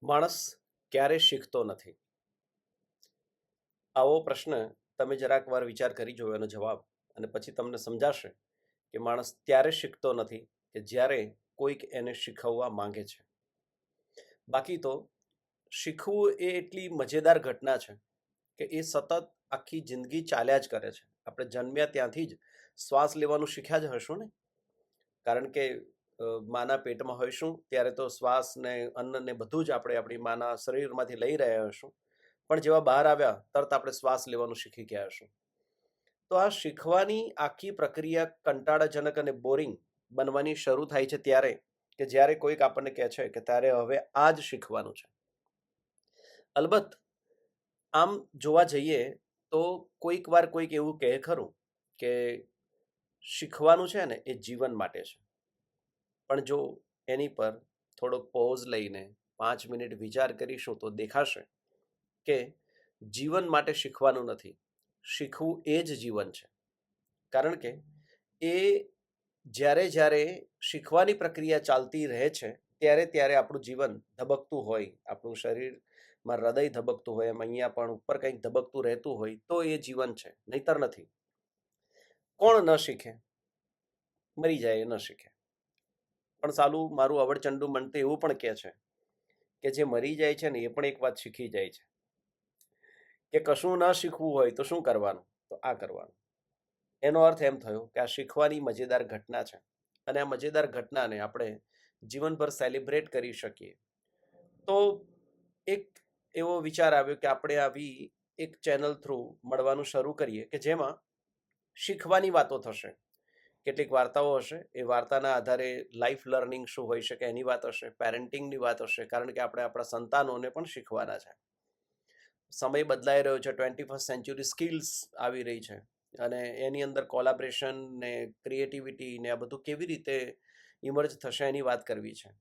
માણસ ક્યારે શીખતો નથી? આવો પ્રશ્ન તમે જરાક વાર વિચાર કરી જુઓ એનો જવાબ, અને પછી તમને સમજાશે કે માણસ ત્યારે શીખતો નથી કે જ્યારે કોઈક એને શીખવવા માંગે છે. બાકી તો શીખવું એ એટલી મજેદાર ઘટના છે કે એ સતત આખી જિંદગી ચાલ્યા જ કરે છે. આપણે જન્મ્યા ત્યાંથી જ શ્વાસ લેવાનું શીખ્યા જ હશું ને. કારણ કે માના પેટમાં હોઈશું ત્યારે તો શ્વાસ ને અન્ન ને બધું જ આપણે આપણી માના શરીરમાંથી લઈ રહ્યા હશું. પણ જેવા બહાર આવ્યા તરત આપણે શ્વાસ લેવાનું શીખી ગયા હશું. તો આ શીખવાની આખી પ્રક્રિયા કંટાળાજનક અને બોરિંગ બનવાની શરૂ થાય છે ત્યારે કે જ્યારે કોઈક આપણને કહે છે કે તારે હવે આ જ શીખવાનું છે. અલબત્ત આમ જોવા જઈએ તો કોઈક વાર કોઈક એવું કહે ખરું કે શીખવાનું છે ને એ જીવન માટે છે. પણ જો એની પર થોડોક પોઝ લઈને 5 મિનિટ વિચાર કરીશું તો દેખાશે કે જીવન માટે શીખવાનું નથી, શીખવું એ જ જીવન છે. કારણ કે એ જ્યારે જ્યારે શીખવાની પ્રક્રિયા ચાલતી રહે છે ત્યારે ત્યારે આપણું જીવન ધબકતું હોય, આપણું શરીરમાં હૃદય ધબકતું હોય, એમ અહીંયા પણ ઉપર કંઈક ધબકતું રહેતું હોય તો એ જીવન છે, નહીતર નથી. કોણ ન શીખે? મરી જાય એ ન શીખે. પણ સાલું મારું અવળચંડુ મન તો એવું પણ કહે છે કે જે મરી જાય છે ને એ પણ એક વાત શીખી જાય છે કે કશું ન શીખવું હોય તો શું કરવાનું? તો આ કરવાનું. એનો અર્થ એમ થયો કે આ શીખવાની મજેદાર ઘટના છે, અને આ મજેદાર ઘટનાને આપણે જીવનભર સેલિબ્રેટ કરી શકીએ. તો એક એવો વિચાર આવ્યો કે આપણે આવી એક ચેનલ થ્રુ મળવાનું શરૂ કરીએ કે જેમાં શીખવાની વાતો થશે. કેટલીક વાર્તાઓ હશે, એ વાર્તાના આધારે લાઈફ લર્નિંગ શું હોઈ શકે એની વાત હશે, પેરેન્ટિંગની વાત હશે, કારણ કે આપણે આપણા સંતાનોને પણ શીખવાના છે. સમય બદલાઈ રહ્યો છે, 21st સેન્ચુરી સ્કિલ્સ આવી રહી છે, અને એની અંદર કોલાબરેશન ને ક્રિએટિવિટી ને આ બધું કેવી રીતે ઇમર્જ થશે એની વાત કરવી છે.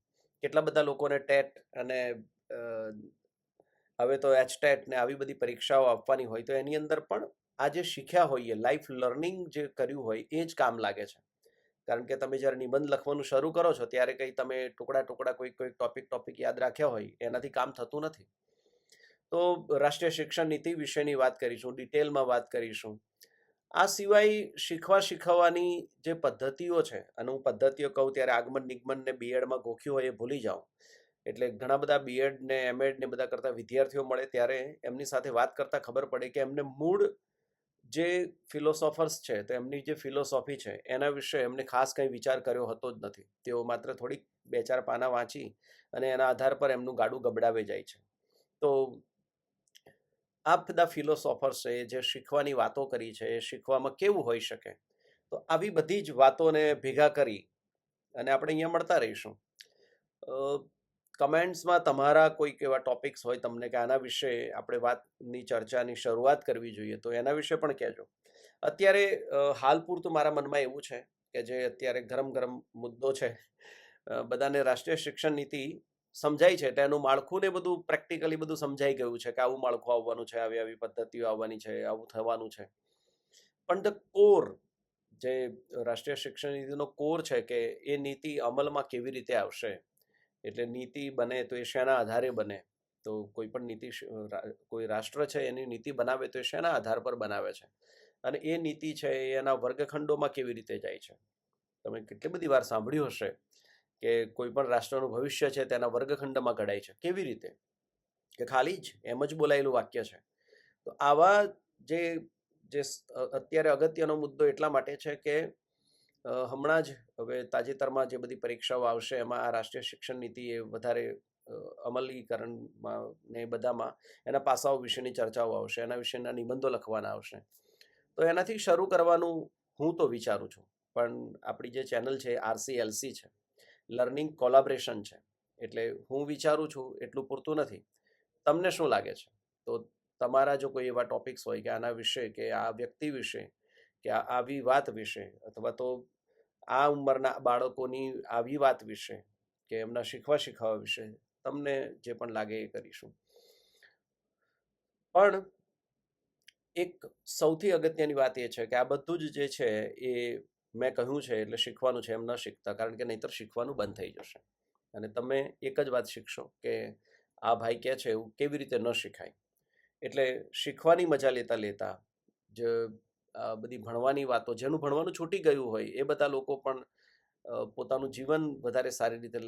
કેટલા બધા લોકોને ટેટ અને હવે તો એચટેટ ને આવી બધી પરીક્ષાઓ આપવાની હોય તો એની અંદર પણ આ જે શીખ્યા હોઈએ, લાઈફ લર્નિંગ જે કર્યું હોય એ જ કામ લાગે છે. કારણ કે તમે જ્યારે નિબંધ લખવાનું શરૂ કરો છો ત્યારે કંઈ તમે ટુકડા ટુકડા કોઈ કોઈ ટોપિક યાદ રાખ્યા હોય એનાથી કામ થતું નથી. તો રાષ્ટ્રીય શિક્ષણ નીતિ વિશેની વાત કરીશું, ડિટેલમાં વાત કરીશું. આ સિવાય શીખવવાની જે પદ્ધતિઓ છે, અને હું પદ્ધતિઓ કહું ત્યારે આગમન નિગમન ને બીએડમાં ગોખ્યું હોય એ ભૂલી જાઉં. એટલે ઘણા બધા બીએડ ને એમએડ ને બધા કરતા વિદ્યાર્થીઓ મળે ત્યારે એમની સાથે વાત કરતા ખબર પડે કે એમને મૂળ જે ફિલોસોફર્સ છે તો એમની જે ફિલોસોફી છે એના વિશે એમને ખાસ કંઈ વિચાર કર્યો હતો જ નથી. તેઓ માત્ર થોડીક 2-4 પાના વાંચી અને એના આધાર પર એમનું ગાડું ગબડાવે જાય છે. તો આ બધા ફિલોસોફર્સ છે જે શીખવાની વાતો કરી છે, એ શીખવામાં કેવું હોઈ શકે? તો આવી બધી જ વાતોને ભેગા કરી અને આપણે અહીંયા મળતા રહીશું. કમેન્ટ્સમાં તમારા કોઈક એવા ટોપિક્સ હોય તમને કે આના વિશે આપણે વાતની ચર્ચાની શરૂઆત કરવી જોઈએ તો એના વિશે પણ કહેજો. અત્યારે હાલ પૂરતું મારા મનમાં એવું છે કે જે અત્યારે ગરમ ગરમ મુદ્દો છે, બધાને રાષ્ટ્રીય શિક્ષણ નીતિ સમજાય છે એટલે એનું માળખું ને બધું પ્રેક્ટિકલી બધું સમજાઈ ગયું છે કે આવું માળખું આવવાનું છે, આવી આવી પદ્ધતિઓ આવવાની છે, આવું થવાનું છે. પણ ધ કોર, જે રાષ્ટ્રીય શિક્ષણ નીતિનો કોર છે કે એ નીતિ અમલમાં કેવી રીતે આવશે, એટલે નીતિ બને તો એ શેના આધારે બને? તો કોઈ પણ નીતિ કોઈ રાષ્ટ્ર છે એની નીતિ બનાવે તો એ શેના આધાર પર બનાવે છે, અને એ નીતિ છે એ એના વર્ગખંડોમાં કેવી રીતે જાય છે? તમે કેટલી બધી વાર સાંભળ્યું હશે કે કોઈ પણ રાષ્ટ્રનું ભવિષ્ય છે તેના વર્ગખંડમાં ઘડાય છે. કેવી રીતે? કે ખાલી જ એમ જ બોલાયેલું વાક્ય છે. તો આવા જે જે અત્યારે અગત્યનો મુદ્દો એટલા માટે છે કે હમણાં જ હવે તાજેતરમાં જે બધી પરીક્ષાઓ આવશે એમાં આ રાષ્ટ્રીય શિક્ષણ નીતિ એ વધારે અમલીકરણમાં ને બધામાં એના પાસાઓ વિશેની ચર્ચાઓ આવશે, એના વિશેના નિબંધો લખવાના આવશે. તો એનાથી શરૂ કરવાનું હું તો વિચારું છું. પણ આપણી જે ચેનલ છે RCLC છે, લર્નિંગ કોલાબરેશન છે, એટલે હું વિચારું છું એટલું પૂરતું નથી. તમને શું લાગે છે? તો તમારા જો કોઈ એવા ટોપિક્સ હોય કે આના વિશે, કે આ વ્યક્તિ વિશે, કે આવી વાત વિશે, અથવા તો આ ઉંમરના બાળકોની આવી વાત વિશે, કે એમના શીખવા વિશે, તમને જે પણ લાગે એ કરીશું. પણ એક સૌથી અગત્યની વાત એ છે કે આ બધું જ જે છે એ મેં કહ્યું છે એટલે શીખવાનું છે એમ ન શીખતા, કારણ કે નહીંતર શીખવાનું બંધ થઈ જશે. અને તમે એક જ વાત શીખશો કે આ ભાઈ કહે છે એવું કેવી રીતે ન શીખાય. એટલે શીખવાની મજા લેતા લેતા જે બધી ભણવાની વાતો, જેનું ભણવાનું છૂટી ગયું હોય એ બધા લોકો પણ પોતાનું જીવન વધારે સારી રીતે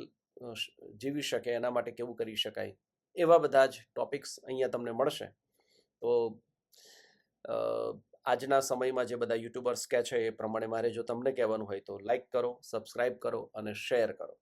જીવી શકે એના માટે કેવું કરી શકાય, એવા બધા જ ટોપિક્સ અહીંયા તમને મળશે. તો આજના સમયમાં જે બધા યુટ્યુબર્સ કહે છે એ પ્રમાણે મારે જો તમને કહેવાનું હોય તો લાઈક કરો, સબસ્ક્રાઈબ કરો અને શેર કરો.